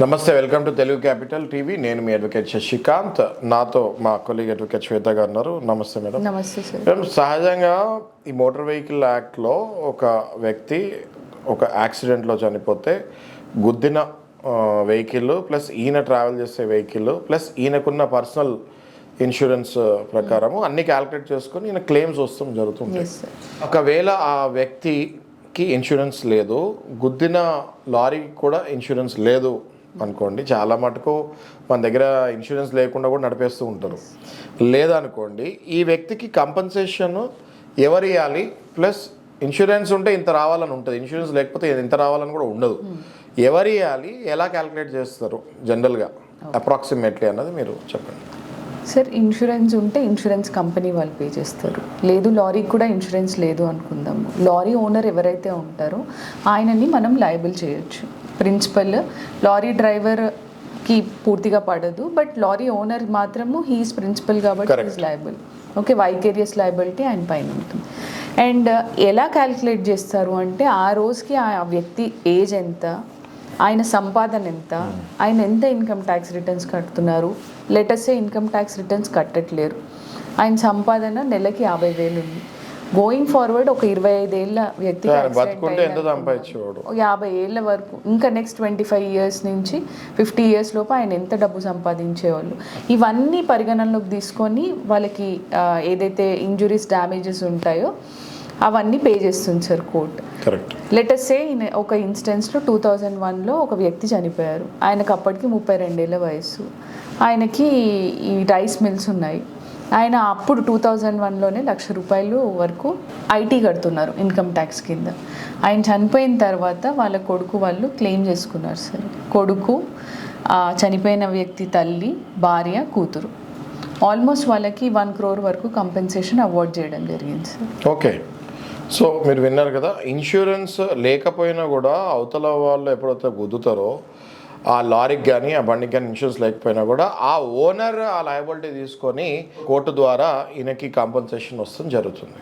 నమస్తే, welcome to Telugu capital TV. నేను మీ advocate Sasikanth. నాతో మా కొలీగ్ అడ్వకేట్ శ్వేత గారు ఉన్నారు. నమస్తే మేడం. నమస్తే సార్. మేడం, సహజంగా ఈ మోటార్ వెహికల్ యాక్ట్లో ఒక వ్యక్తి ఒక యాక్సిడెంట్లో చనిపోతే గుద్దిన వెహికల్ ప్లస్ ఈయన ట్రావెల్ చేసే వెహికల్ ప్లస్ ఈయనకున్న పర్సనల్ ఇన్సూరెన్స్ ప్రకారము అన్ని క్యాలిక్యులేట్ చేసుకొని ఈయన క్లెయిమ్స్ వస్తాం జరుగుతుంది. ఒకవేళ ఆ వ్యక్తికి ఇన్సూరెన్స్ లేదు, గుద్దిన లారీకి కూడా ఇన్సూరెన్స్ లేదు అనుకోండి, చాలా మటుకు మన దగ్గర ఇన్సూరెన్స్ లేకుండా కూడా నడిపేస్తూ ఉంటారు. లేదనుకోండి, ఈ వ్యక్తికి కంపెన్సేషన్ ఎవరు ఇవ్వాలి? ప్లస్ ఇన్సూరెన్స్ ఉంటే ఇంత రావాలని ఉంటుంది, ఇన్సూరెన్స్ లేకపోతే ఇంత రావాలని కూడా ఉండదు. ఎవరు ఇవ్వాలి, ఎలా క్యాలిక్యులేట్ చేస్తారు జనరల్గా అప్రాక్సిమేట్లీ అన్నది మీరు చెప్పండి. సార్, ఇన్సూరెన్స్ ఉంటే ఇన్సూరెన్స్ కంపెనీ వాళ్ళు పే చేస్తారు. లేదు, లారీకి కూడా ఇన్సూరెన్స్ లేదు అనుకుందాము, లారీ ఓనర్ ఎవరైతే ఉంటారో ఆయనని మనం లయబుల్ చేయొచ్చు. ప్రిన్సిపల్ లారీ డ్రైవర్కి పూర్తిగా పడదు, బట్ లారీ ఓనర్ మాత్రము హీఈస్ ప్రిన్సిపల్ కాబట్టి he's liable. Okay, vicarious liability ఆయన పైన ఉంటుంది. అండ్ ఎలా క్యాలిక్యులేట్ చేస్తారు అంటే, ఆ రోజుకి ఆ వ్యక్తి ఏజ్ ఎంత, ఆయన సంపాదన ఎంత, ఆయన ఎంత ఇన్కమ్ ట్యాక్స్ రిటర్న్స్ కడుతున్నారు. లెటర్సే ఇన్కమ్ ట్యాక్స్ రిటర్న్స్ కట్టట్లేరు, ఆయన సంపాదన నెలకి 50,000 ఉంది. గోయింగ్ ఫార్వర్డ్ ఒక 25 ఏళ్ళ వ్యక్తికి 50 ఏళ్ళ వరకు, ఇంకా నెక్స్ట్ 25 ఇయర్స్ నుంచి 50 ఇయర్స్ లోపు ఆయన ఎంత డబ్బు సంపాదించేవాళ్ళు, ఇవన్నీ పరిగణనలోకి తీసుకొని వాళ్ళకి ఏదైతే ఇంజురీస్ డ్యామేజెస్ ఉంటాయో అవన్నీ పే చేస్తుంది సార్ కోర్టు. లెటర్స్ సే ఒక ఇన్స్టెన్స్లో 2001లో ఒక వ్యక్తి చనిపోయారు. ఆయనకు అప్పటికి 32 ఏళ్ళ వయసు. ఆయనకి ఈ రైస్ మిల్స్ ఉన్నాయి. ఆయన అప్పుడు 2001లోనే ₹1,00,000 వరకు ఐటీ కడుతున్నారు ఇన్కమ్ ట్యాక్స్ కింద. ఆయన చనిపోయిన తర్వాత వాళ్ళ కొడుకు వాళ్ళు క్లెయిమ్ చేసుకున్నారు సార్. కొడుకు, చనిపోయిన వ్యక్తి తల్లి, భార్య, కూతురు, ఆల్మోస్ట్ వాళ్ళకి 1 crore వరకు కంపెన్సేషన్ అవార్డ్ చేయడం జరిగింది సార్. ఓకే, సో మీరు విన్నారు కదా, ఇన్సూరెన్స్ లేకపోయినా కూడా అవతల వాళ్ళు ఎప్పుడైతే గుద్దుతారో ఆ లారీకి కానీ ఆ బండికి కానీ ఇన్సూరెన్స్ లేకపోయినా కూడా ఆ ఓనర్ ఆ లయబిలిటీ తీసుకొని కోర్టు ద్వారా ఈయనకి కాంపెన్సేషన్ వస్తుంది జరుగుతుంది.